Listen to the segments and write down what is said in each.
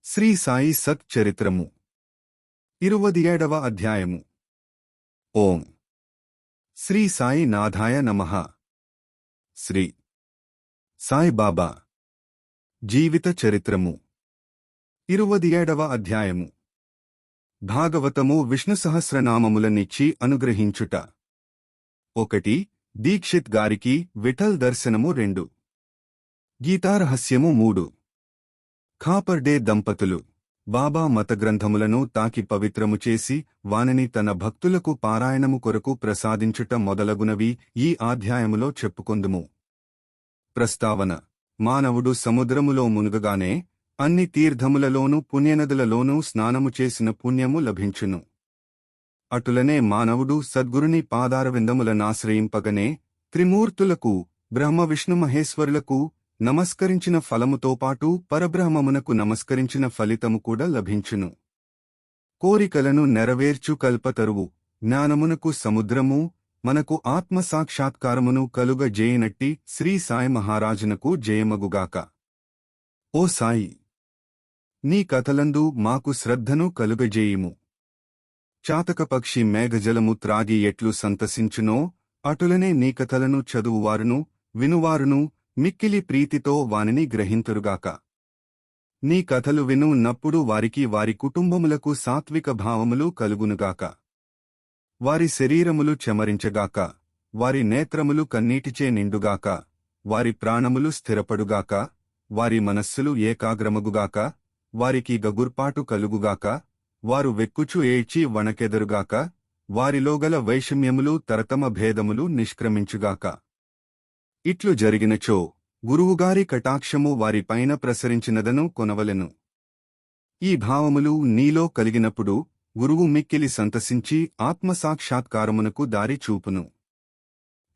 శ్రీ సాయి సత్ చరిత్రము 27వ అధ్యాయము. ఓం శ్రీ సాయి నాథాయ నమః. శ్రీ సాయి బాబా జీవిత చరిత్రము 27వ అధ్యాయము. భాగవతము విష్ణు సహస్రనామములనిచ్చి అనుగ్రహించుట. 1. దీక్షిత్ గారికి విఠల్ దర్శనము. 2. గీతారహస్యము. 3. ఖాపర్డే దంపతులు బాబా మతగ్రంథములను తాకి పవిత్రము చేసి వానిని తన భక్తులకు పారాయణము కొరకు ప్రసాదించుట మొదలగునవి ఈ అధ్యాయములో చెప్పుకొందుము. ప్రస్తావన: మానవుడు సముద్రములో మునుగగానే అన్ని తీర్థములలోనూ పుణ్యనదులలోనూ స్నానము చేసిన పుణ్యము లభించును. అటులనే మానవుడు సద్గురుని పాదారవిందములనాశ్రయింపగనే త్రిమూర్తులకు బ్రహ్మ విష్ణు మహేశ్వరులకు నమస్కరించిన ఫలముతో పాటు పరబ్రహ్మమునకు నమస్కరించిన ఫలితము కూడా లభించును. కోరికలను నెరవేర్చు కల్పతరువు జ్ఞానమునకు సముద్రము మనకు ఆత్మసాక్షాత్కారమును కలుగజేయనట్టి శ్రీ సాయి మహారాజునకు జయమగుగాక. ఓ సాయి, నీ కథలందు మాకు శ్రద్ధను కలుగజేయుము. చాతకపక్షి మేఘజలము త్రాగి ఎట్లు సంతసించునో అటులనే నీ కథలను చదువువారును వినువారును మిక్కిలి ప్రీతితో వానిని గ్రహింతురుగాక. నీ కథలు వినున్నప్పుడు వారికి వారి కుటుంబములకు సాత్విక భావములు కలుగునుగాక. వారి శరీరములు చెమరించగాక, వారి నేత్రములు కన్నీటిచే నిండుగాక, వారి ప్రాణములు స్థిరపడుగాక, వారి మనస్సులు ఏకాగ్రమగుగాక, వారికి గగుర్పాటు కలుగుగాక, వారు వెక్కుచు ఏడ్చి వణకెదరుగాక, వారిలోగల వైషమ్యములు తరతమ భేదములు నిష్క్రమించుగాక. ఇట్లు జరిగినచో గురువుగారి కటాక్షము వారిపైన ప్రసరించినదను కొనవలెను. ఈ భావములు నీలో కలిగినప్పుడు గురువు మిక్కిలి సంతసించి ఆత్మసాక్షాత్కారమునకు దారి చూపును.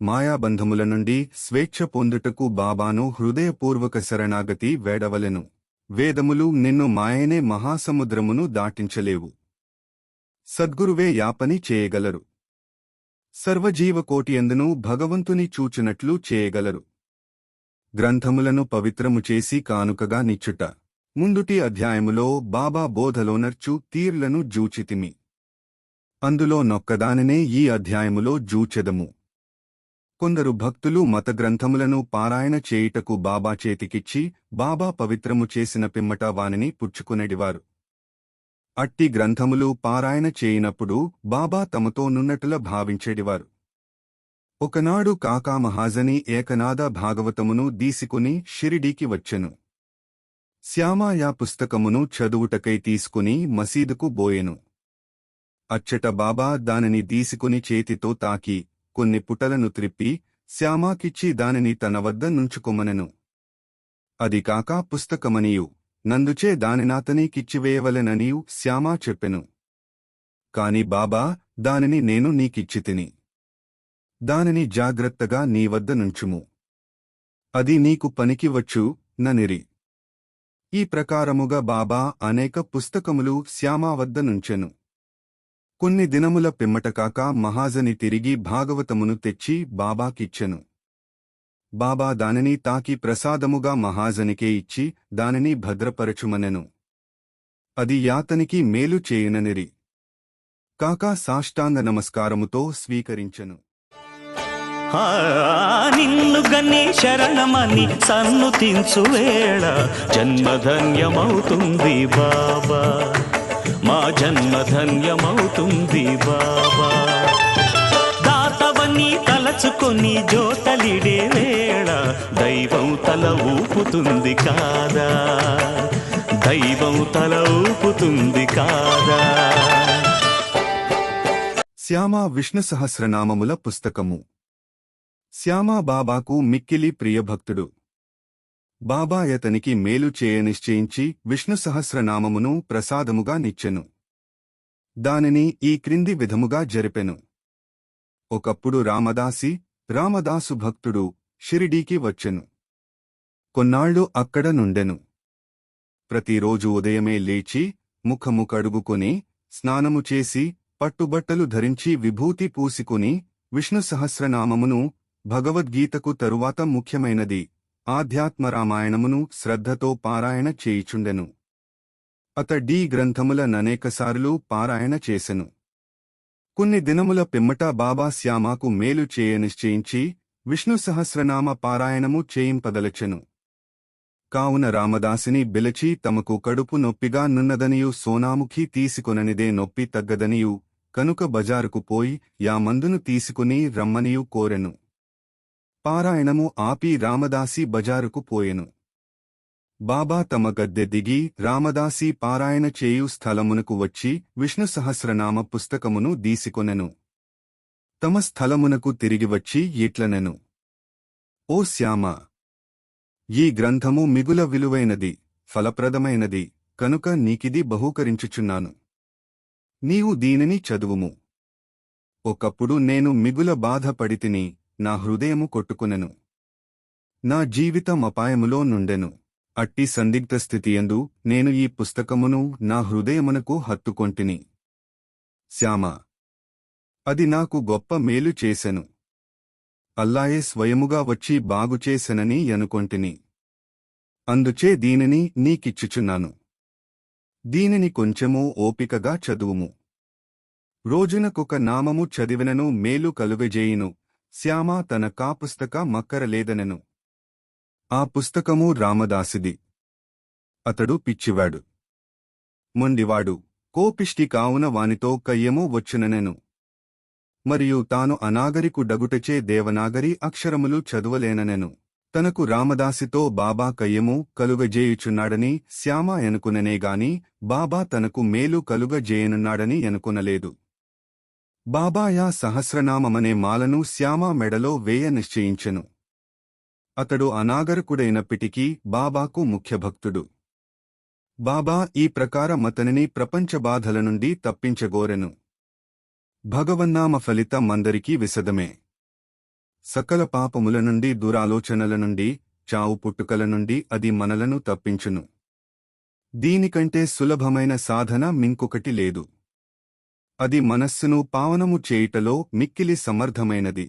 మాయాబంధముల నుండి స్వేచ్ఛ పొందుటకు బాబాను హృదయపూర్వక శరణాగతి వేడవలెను. వేదములు నిన్ను మాయనే మహాసముద్రమును దాటించలేవు. సద్గురువే యాపని చేయగలరు. సర్వజీవకోటియందును భగవంతుని చూచునట్లు చేయగలరు. గ్రంథములను పవిత్రము చేసి కానుకగా నిచ్చుట. ముందుటి అధ్యాయములో బాబా బోధలోనర్చు తీర్లను జూచితిమి. అందులో నొక్కదానినే ఈ అధ్యాయములో జూచెదము. కొందరు భక్తులు మతగ్రంథములను పారాయణ చేయుటకు బాబా చేతికిచ్చి బాబా పవిత్రము చేసిన పిమ్మట వానిని పుచ్చుకునేడివారు. అట్టి గ్రంథములు పారాయణ చేయినప్పుడు బాబా తమతో నున్నట్టుల భావించేడివారు. ఒకనాడు కాకా మహాజని ఏకనాద భాగవతమును దీసుకుని షిరిడీకి వచ్చెను. శ్యామాయా పుస్తకమును చదువుటకై తీసుకుని మసీదుకు బోయెను. అచ్చట బాబా దానిని దీసుకుని చేతితో తాకి కొన్ని పుటలను త్రిప్పి శ్యామాకిచ్చి దానిని తన వద్ద నుంచుకొమనెను. అది కాకా పుస్తకమనియు నందుచే దానినాతనీకిచ్చివేయవలెననియు శ్యామా చెప్పెను. కాని బాబా దానిని నేను నీకిచ్చితిని. దానిని జాగ్రత్తగా నీవద్ద నుంచుము. అది నీకు పనికి వచ్చు ననిరి. ఈ ప్రకారముగా బాబా అనేక పుస్తకములు శ్యామా వద్ద నుంచెను. కొన్ని దినముల పిమ్మట కాకా మహాజని తిరిగి భాగవతమును తెచ్చి బాబాకిచ్చెను. బాబా దానిని తాకి ప్రసాదముగా మహాజనికే ఇచ్చి దానిని భద్రపరచుమనెను. అది యాతనికి మేలు చేయుననిరి. కాకా సాష్టాంగ నమస్కారముతో స్వీకరించెను. నిన్ను గని శరణమని సన్నుతించువేళ జన్మధన్యమవుతుంది బాబా, మా జన్మధన్యమవుతుంది బాబా. దాతవని తలచుకొని జోతలిడే వేళ దైవం తల ఊపుతుంది కాదా, దైవం తల ఊపుతుంది కాదా. శ్యామా విష్ణు సహస్రనామముల పుస్తకము. శ్యామా బాబాకు మిక్కిలి ప్రియభక్తుడు. బాబా యతనికి మేలు చేయ నిశ్చయించి విష్ణు సహస్రనామమును ప్రసాదముగా నిచ్చెను. దానిని ఈ క్రింది విధముగా జరిపెను. ఒకప్పుడు రామదాసు భక్తుడు షిరిడీకి వచ్చెను. కొన్నాళ్లు అక్కడ నుండెను. ప్రతిరోజు ఉదయమే లేచి ముఖము కడుగుకొని స్నానము చేసి పట్టుబట్టలు ధరించి విభూతి పూసుకుని విష్ణు సహస్రనామమును భగవద్గీతకు తరువాత ముఖ్యమైనది ఆధ్యాత్మ రామాయణమును శ్రద్ధతో పారాయణ చేయుచుండెను. అతడీ గ్రంథముల ననేకసార్లు పారాయణ చేసెను. కొన్ని దినముల పిమ్మట బాబా శ్యామాకు మేలు చేయ నిశ్చయించి విష్ణు సహస్రనామ పారాయణము చేయింపదలచెను. కావున రామదాసిని బిలచి తమకు కడుపు నొప్పిగా నున్నదనియు సోనాముఖి తీసుకొననిదే నొప్పి తగ్గదనియు కనుక బజారుకు పోయి యా మందును తీసుకుని రమ్మనియు కోరెను. పారాయణము ఆపి రామదాసి బజారుకు పోయెను. బాబా తమ గద్దె దిగి రామదాసి పారాయణ చేయు స్థలమునకు వచ్చి విష్ణు సహస్రనామ పుస్తకమును దీసికొనెను. తమ స్థలమునకు తిరిగి వచ్చి ఇట్లనెను: ఓ శ్యామ, ఈ గ్రంథము మిగుల విలువైనది, ఫలప్రదమైనది, కనుక నీకిది బహూకరించుచున్నాను. నీవు దీనిని చదువుము. ఒకప్పుడు నేను మిగుల బాధపడితిని, నా హృదయము కొట్టుకునెను. నా జీవితం అపాయములో నుండెను. అట్టి సందిగ్ధ స్థితియందు నేను ఈ పుస్తకమును నా హృదయమునకు హత్తుకొంటిని. శ్యామ, అది నాకు గొప్ప మేలు చేసెను. అల్లాయే స్వయముగా వచ్చి బాగుచేసెనని అనుకొంటిని. అందుచే దీనిని నీకిచ్చుచున్నాను. దీనిని కొంచెమూ ఓపికగా చదువుము. రోజునకొక నామము చదివినను మేలు కలుగజేయును. శ్యామ తన పుస్తక మక్కరలేదనెను. ఆ పుస్తకము రామదాసిది. అతడు పిచ్చివాడు, మొండివాడు, కోపిష్టి కావున వానితో కయ్యము వచ్చుననెను. మరియు తాను అనాగరికుడగుటచే దేవనాగరి అక్షరములు చదువలేననెను. తనకు రామదాసితో బాబా కయ్యము కలుగజేయుచున్నాడని శ్యామ ఎనుకుననేగాని బాబా తనకు మేలు కలుగజేయనున్నాడని ఎనుకొనలేదు. బాబాయా సహస్రనామమనే మాలను శ్యామ మెడలో వేయ నిశ్చయించెను. అతడు అనాగరికుడైనప్పటికీ బాబాకు ముఖ్యభక్తుడు. బాబా ఈ ప్రకారమతనిని ప్రపంచ బాధల నుండి తప్పించగోరెను. భగవన్నామ ఫలితమందరికీ విశదమే. సకల పాపముల నుండి, దురాలోచనల నుండి, చావు పుట్టుకల నుండి అది మనలను తప్పించును. దీనికంటే సులభమైన సాధన మింకొకటి లేదు. అది మనస్సును పావనము చేయుటలో మిక్కిలి సమర్థమైనది.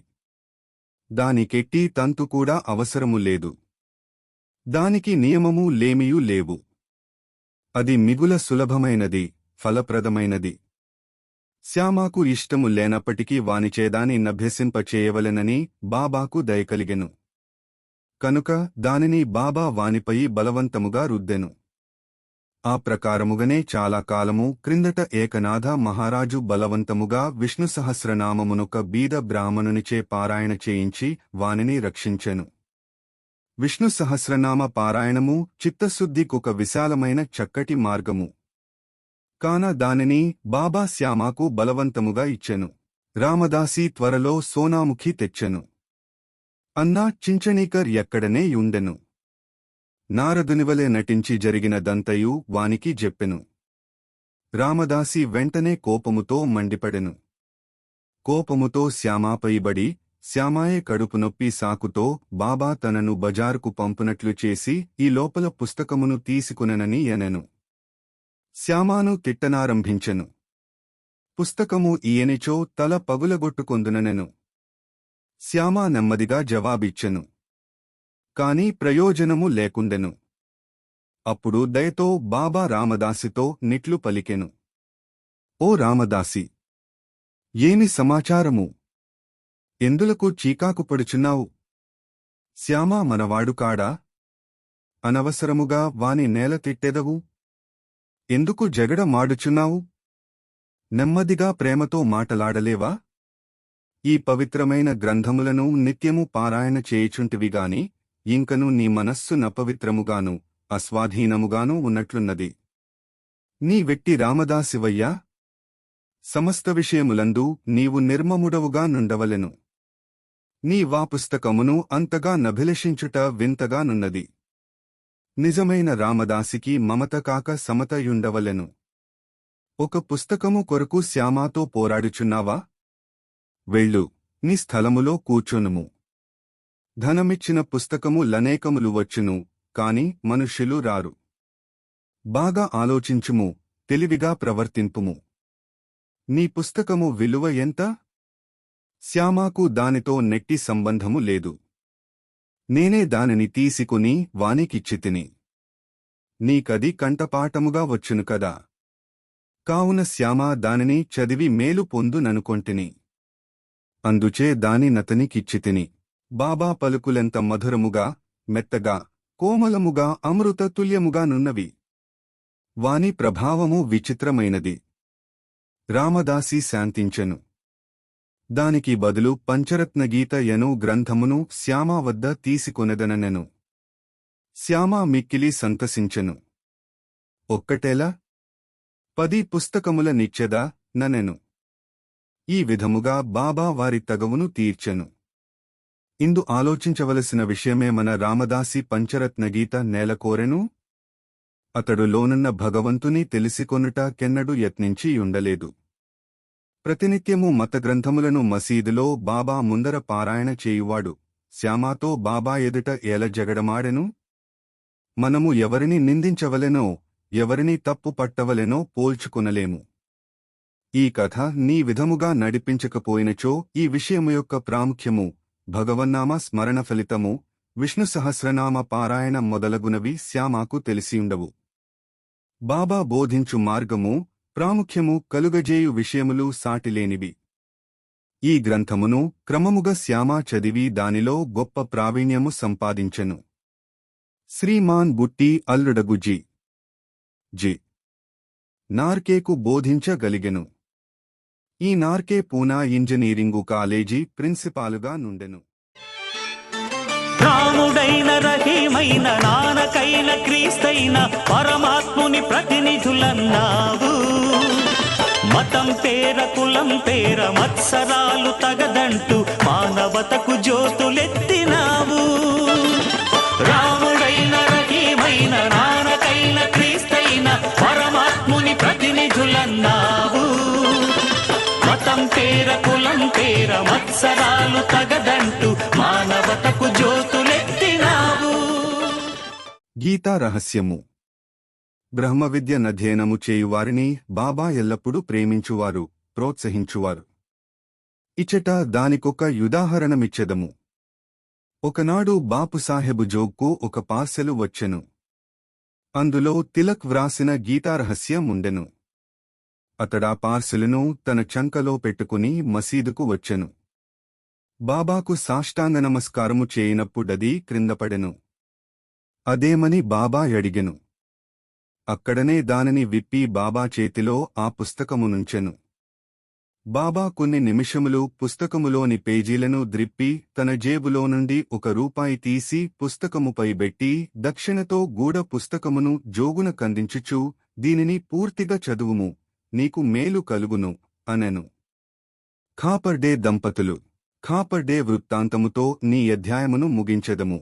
దానికెట్టి తంతు కూడా అవసరము లేదు. దానికి నియమము లేమియూ లేవు. అది మిగుల సులభమైనది, ఫలప్రదమైనది. శ్యామాకు ఇష్టము లేనప్పటికీ వానిచేదాని నభ్యసింపచేయవలెనని బాబాకు దయకలిగెను. కనుక దానిని బాబా వానిపై బలవంతముగా రుద్దెను. ఆ ప్రకారముగనే చాలా కాలము క్రిందట ఏకనాథ మహారాజు బలవంతముగా విష్ణు సహస్రనామమునొక బీద బ్రాహ్మణునిచే పారాయణ చేయించి వానిని రక్షించెను. విష్ణు సహస్రనామ పారాయణము చిత్తశుద్ధికొక విశాలమైన చక్కటి మార్గము. కాన దానిని బాబా శ్యామాకు బలవంతముగా ఇచ్చెను. రామదాసి త్వరలో సోనాముఖి తెచ్చెను. అన్నా చించనీకర్ ఎక్కడనే యుండెను. నారదునివలే నటించి జరిగినదంతయు వానికి చెప్పెను. రామదాసి వెంటనే కోపముతో మండిపడెను. కోపముతో శ్యామాపైబడి శ్యామాయే కడుపునొప్పి సాకుతో బాబా తనను బజారుకు పంపునట్లు చేసి ఈ లోపల పుస్తకమును తీసుకునెనని ఎనెను. శ్యామాను తిట్టనారంభించెను. పుస్తకము ఈయనిచో తల పగులగొట్టుకొందుననెను. శ్యామా నెమ్మదిగా జవాబిచ్చెను. కాని ప్రయోజనము లేకుండెను. అప్పుడు దయతో బాబా రామదాసితో నిట్లు పలికెను. ఓ రామదాసి, ఏమి సమాచారము? ఎందులకు చీకాకుపడుచున్నావు? శ్యామా మనవాడు కాడా? అనవసరముగా వాని నేల తిట్టెదవు? ఎందుకు జగడ మాడుచున్నావు? నెమ్మదిగా ప్రేమతో మాటలాడలేవా? ఈ పవిత్రమైన గ్రంథములను నిత్యము పారాయణ చేయుచుంటివిగాని ఇంకను నీ మనస్సు నపవిత్రముగాను అస్వాధీనముగాను ఉన్నట్లున్నది. నీ వెట్టి రామదాసివయ్యా, సమస్త విషయములందు నీవు నిర్మముడవుగా నుండవలెను. నీ పుస్తకమును అంతగా నభిలషించుట వింతగానున్నది. నిజమైన రామదాసికి మమత కాక సమతయుండవలెను. ఒక పుస్తకము కొరకు శ్యామాతో పోరాడుచున్నావా? వెళ్ళు, నీ స్థలములో కూర్చొనుము. ధనమిచ్చిన పుస్తకము లనేకములు వచ్చును, కాని మనుష్యులు రారు. బాగా ఆలోచించుము, తెలివిగా ప్రవర్తింపుము. నీ పుస్తకము విలువ ఎంత? శ్యామాకు దానితో నెట్టి సంబంధము లేదు. నేనే దానిని తీసుకుని వానికిచ్చితిని. నీకది కంఠపాఠముగా వచ్చును కదా. కావున శ్యామా దానిని చదివి మేలు పొందుననుకొంటిని. అందుచే దాని నతనికిచ్చితిని. బాబా పలుకులెంత మధురముగా, మెత్తగా, కోమలముగా, అమృత తుల్యముగా నున్నవి. వాని ప్రభావము విచిత్రమైనది. రామదాసి శాంతించెను. దానికి బదులు పంచరత్నగీత యను గ్రంథమును శ్యామా వద్ద తీసుకొనెదననెను. శ్యామా మిక్కిలి సంతసించెను. ఒక్కటేలా 10 పుస్తకముల నిచ్చెదా ననెను. ఈ విధముగా బాబా వారి తగవును తీర్చెను. ఇందు ఆలోచించవలసిన విషయమే మన రామదాసి పంచరత్నగీత నేలకోరెను. అతడు లోనున్న భగవంతుని తెలిసికొనుట కెన్నడూ యత్నించియుండలేదు. ప్రతినిత్యము మతగ్రంథములను మసీదులో బాబా ముందర పారాయణ చేయువాడు శ్యామాతో బాబా ఎదుట ఏల జగడమాడెను. మనము ఎవరిని నిందించవలెనో, ఎవరిని తప్పు పట్టవలెనో పోల్చుకొనలేము. ఈ కథ నీ విధముగా నడిపించకపోయినచో ఈ విషయము యొక్క ప్రాముఖ్యము, భగవన్నామ స్మరణ ఫలితము, విష్ణు సహస్రనామ పారాయణ మొదలగునవి శ్యామాకు తెలిసియుండవు. బాబా బోధించు మార్గము, ప్రాముఖ్యము కలుగజేయు విషయములు సాటిలేనివి. ఈ గ్రంథమును క్రమముగా శ్యామా చదివి దానిలో గొప్ప ప్రావీణ్యము సంపాదించెను. శ్రీమాన్ బుట్టి అల్లుడగు జి నార్కేకు బోధించగలిగెను. ఈ నార్కే పూనా ఇంజనీరింగు కాలేజీ ప్రిన్సిపాలుగా నుండెను. రాముడైన రహీమైన నానకైన క్రీస్తైన పరమాత్ముని ప్రతినిధులన్నావు. మతం పేర కులం పేర మత్సరాలు తగదంటూ మానవతకు జ్యోతులెత్తినావు. రాముడైన రహీమైన నానకైన క్రీస్తైన పరమాత్ముని ప్రతినిధులన్నావు. మతం పేర కులం పేర మత్సరాలు తగదంటూ మానవతకు జ్యోతులెత్తినావు. గీతా రహస్యము. బ్రహ్మవిద్య నధ్యయనము చేయువారిని బాబా ఎల్లప్పుడూ ప్రేమించువారు, ప్రోత్సహించువారు. ఇచ్చట దానికొక ఉదాహరణమిచ్చెదము. ఒకనాడు బాపుసాహెబు జోగ్కు ఒక పార్సెలు వచ్చెను. అందులో తిలక్ వ్రాసిన గీతారహస్యం ఉండెను. అతడా పార్సెలును తన చంకలో పెట్టుకుని మసీదుకు వచ్చెను. బాబాకు సాష్టాంగ నమస్కారము చేయనప్పుడది క్రిందపడెను. అదేమని బాబా అడిగెను. అక్కడనే దానిని విప్పి బాబా చేతిలో ఆ పుస్తకమునుంచెను. బాబా కొన్ని నిమిషములు పుస్తకములోని పేజీలను ద్రిప్పి తన జేబులో నుండి ₹1 తీసి పుస్తకముపై బెట్టి దక్షిణతో గూఢ పుస్తకమును జోగున కందించుచూ, దీనిని పూర్తిగా చదువుము, నీకు మేలు కలుగును అనెను. ఖాపర్డే దంపతులు. ఖాపర్డే వృత్తాంతముతో నీ అధ్యాయమును ముగించెదము.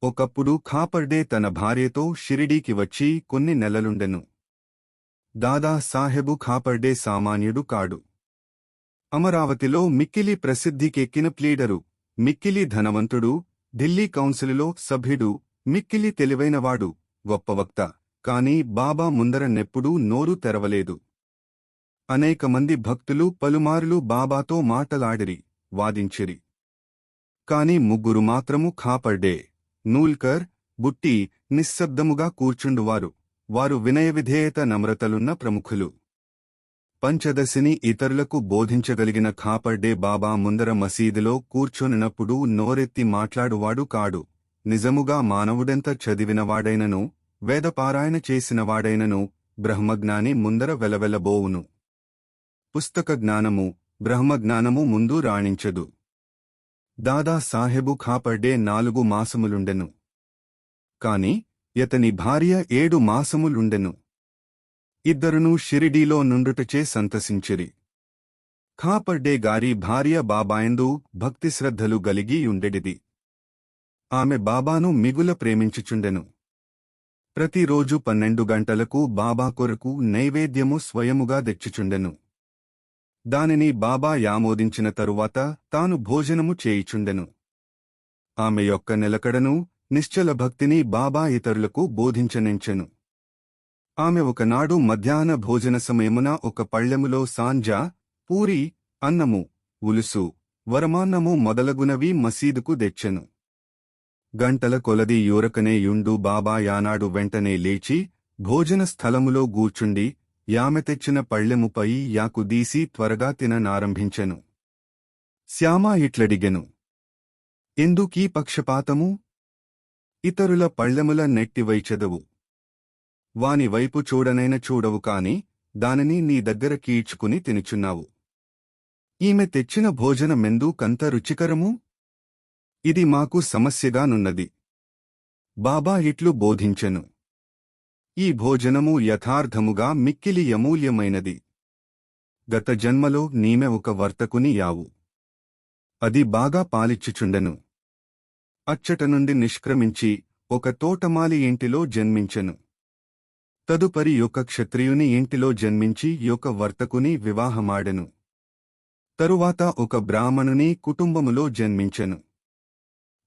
ఒకప్పుడు ఖాపర్డే తన భార్యతో షిరిడీకి వచ్చి కొన్ని నెలలుండెను. దాదా సాహెబు ఖాపర్డే సామాన్యుడు కాడు. అమరావతిలో మిక్కిలి ప్రసిద్ధికెక్కిన ప్లీడరు, మిక్కిలి ధనవంతుడు, ఢిల్లీ కౌన్సిలులో సభ్యుడు, మిక్కిలి తెలివైనవాడు, గొప్ప వక్త. కాని బాబా ముందర నెప్పుడూ నోరు తెరవలేదు. అనేకమంది భక్తులు పలుమారులు బాబాతో మాటలాడిరి, వాదించిరి. కాని 3 మాత్రము ఖాపర్డే, నూల్కర్, బుట్టి నిశ్శబ్దముగా కూర్చుండువారు. వారు వినయవిధేయత నమ్రతలున్న ప్రముఖులు. పంచదశిని ఇతరులకు బోధించగలిగిన ఖాపర్డే బాబా ముందర మసీదులో కూర్చొనినప్పుడు నోరెత్తి మాట్లాడువాడు కాడు. నిజముగా మానవుడెంత చదివినవాడైనను, వేదపారాయణ చేసినవాడైనను బ్రహ్మజ్ఞాని ముందర వెలవెలబోవును. పుస్తక జ్ఞానము, బ్రహ్మజ్ఞానము ముందు రాణించదు. దాదా సాహెబు ఖాపర్డే 4 మాసములుండెను. కాని యతని భార్య 7 మాసములుండెను. ఇద్దరునూ షిరిడీలో నుండుటచే సంతసించిరి. ఖాపర్డే గారి భార్య బాబాయందు భక్తిశ్రద్ధలు గలిగియుండెడిది. ఆమె బాబాను మిగుల ప్రేమించుచుండెను. ప్రతిరోజు 12 గంటలకు బాబా కొరకు నైవేద్యము స్వయముగా తెచ్చుచుండెను. దానిని బాబా యామోదించిన తరువాత తాను భోజనము చేయుచుండెను. ఆమె యొక్క నిలకడను, నిశ్చల భక్తిని బాబా ఇతరులకు బోధించనెంచెను. ఆమె ఒకనాడు మధ్యాహ్న భోజన సమయమున ఒక పళ్ళెములో సాంజా, పూరి, అన్నము, ఉలుసు, వరమాన్నము మొదలగునవి మసీదుకు తెచ్చెను. గంటల కొలది యూరకనే యుండు బాబా యానాడు వెంటనే లేచి భోజన స్థలములో గూర్చుండి యామె తెచ్చిన పళ్ళెముపై యాకు దీసి త్వరగా తిననారంభించెను. శ్యామ ఇట్లడిగెను, ఎందుకీ పక్షపాతము? ఇతరుల పళ్ళెముల నెట్టివైచెదవు. వాని వైపు చూడనైన చూడవు కాని దానిని నీ దగ్గర కీడ్చుకుని తినుచున్నావు. ఈమె తెచ్చిన భోజనమెందుకంత రుచికరము? ఇది మాకు సమస్యగానున్నది. బాబా ఇట్లు బోధించెను, ఈ భోజనము యథార్థముగా మిక్కిలి అమూల్యమైనది. గత జన్మలో నీమె ఒక వర్తకుని యావు. అది బాగా పాలిచ్చుచుండెను. అచ్చట నుండి నిష్క్రమించి ఒక తోటమాలి ఇంటిలో జన్మించెను. తదుపరి ఒక క్షత్రియుని ఇంటిలో జన్మించి ఒక వర్తకుని వివాహమాడెను. తరువాత ఒక బ్రాహ్మణుని కుటుంబములో జన్మించెను.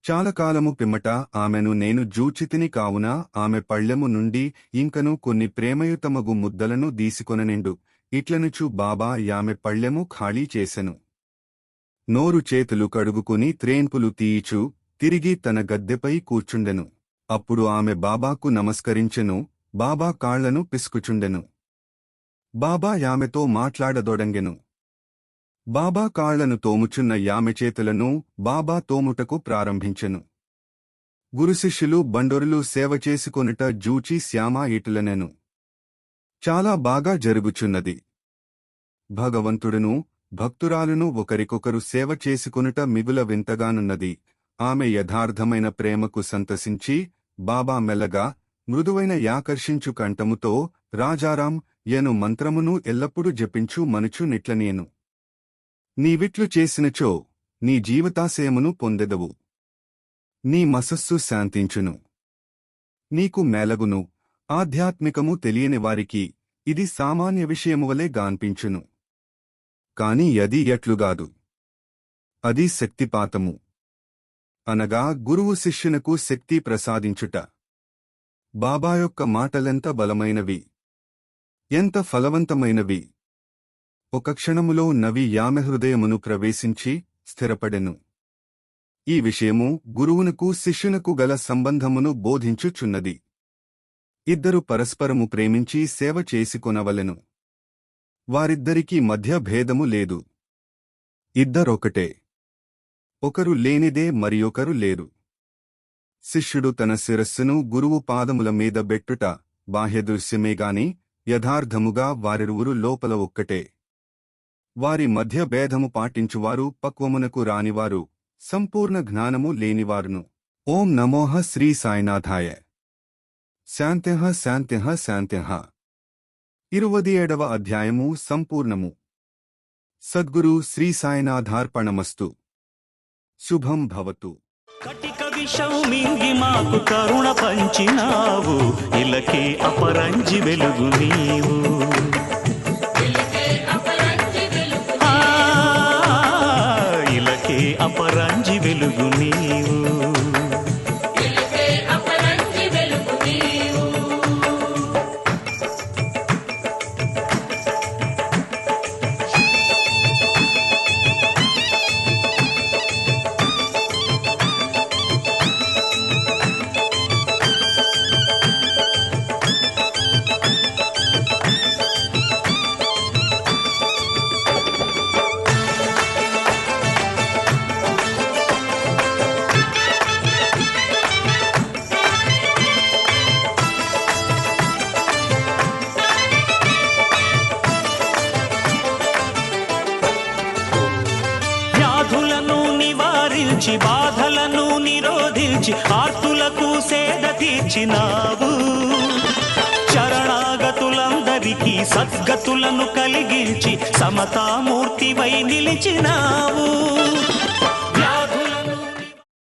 చాలకాలము పిమ్మట ఆమెను నేను జూచితిని కావున ఆమె పళ్ళెము నుండి ఇంకను కొన్ని ప్రేమయుతమగు ముద్దలను దీసికొననిండు. ఇట్లనుచు బాబా యామె పళ్ళెము ఖాళీ చేసెను. నోరు చేతులు కడుగుకుని త్రేన్పులు తీయిచు తిరిగి తన గద్దెపై కూర్చుండెను. అప్పుడు ఆమె బాబాకు నమస్కరించెను. బాబా కాళ్లను పిసుకుచుండెను. బాబా యామెతో మాట్లాడదొడంగెను. బాబా కాళ్లను తోముచున్న యామె చేతులను బాబా తోముటకు ప్రారంభించెను. గురుశిష్యులు బండొరులు సేవ చేసుకొనుట జూచి శ్యామ ఇటులనెను, చాలా బాగా జరుగుచున్నది. భగవంతుడును భక్తురాలును ఒకరికొకరు సేవ చేసుకొనుట మిగుల వింతగానున్నది. ఆమె యథార్థమైన ప్రేమకు సంతసించి బాబా మెల్లగా మృదువైన యాకర్షించు కంఠముతో రాజారాం యను మంత్రమును ఎల్లప్పుడూ జపించు మనుచు నిట్లనేను. నీవిట్లు చేసినచో నీ జీవితాశయమును పొందెదవు. నీ మనస్సు శాంతించును. నీకు మేలగును. ఆధ్యాత్మికము తెలియని వారికి ఇది సామాన్య విషయమువలే గాన్పించును. కాని అది ఎట్లుగాదు. అది శక్తిపాతము. అనగా గురువు శిష్యునకు శక్తి ప్రసాదించుట. బాబా యొక్క మాటలెంత బలమైనవి, ఎంత ఫలవంతమైనవి! ఒక క్షణములో నవి యామె హృదయమును ప్రవేశించి స్థిరపడెను. ఈ విషయము గురువునకు శిష్యునకు గల సంబంధమును బోధించుచున్నది. ఇద్దరు పరస్పరము ప్రేమించి సేవ చేసికొనవలెను. వారిద్దరికీ మధ్య భేదము లేదు. ఇద్దరొకటే. ఒకరు లేనిదే మరియొకరు లేరు. శిష్యుడు తన శిరస్సును గురువు పాదముల మీద బెట్టుట బాహ్యదృశ్యమేగాని యథార్థముగా వారిరువురు లోపల ఒక్కటే. వారి మధ్య భేదము పాటించువారు పక్వమునకు రానివారు, సంపూర్ణ జ్ఞానము లేనివారును. ఓం నమోః శ్రీ సాయినాథాయ. శాంత్యః శాంత్యః శాంత్యః. 27వ అధ్యాయము సంపూర్ణము. సద్గురు శ్రీ సాయినాథార్పణమస్తు. శుభం భవతు. కటిక విషం మింగి మాకు కరుణ పంచినావు, ఇలకే అపరంజి వెలుగు నీవు. ఇలకే అపరంజి వెలుగు నీవు. బాధలను నిరోధించి ఆర్తులకు సేద తీర్చినావు. శరణాగతులందరికీ సద్గతులను కలిగించి సమతామూర్తివై నిలిచినావు.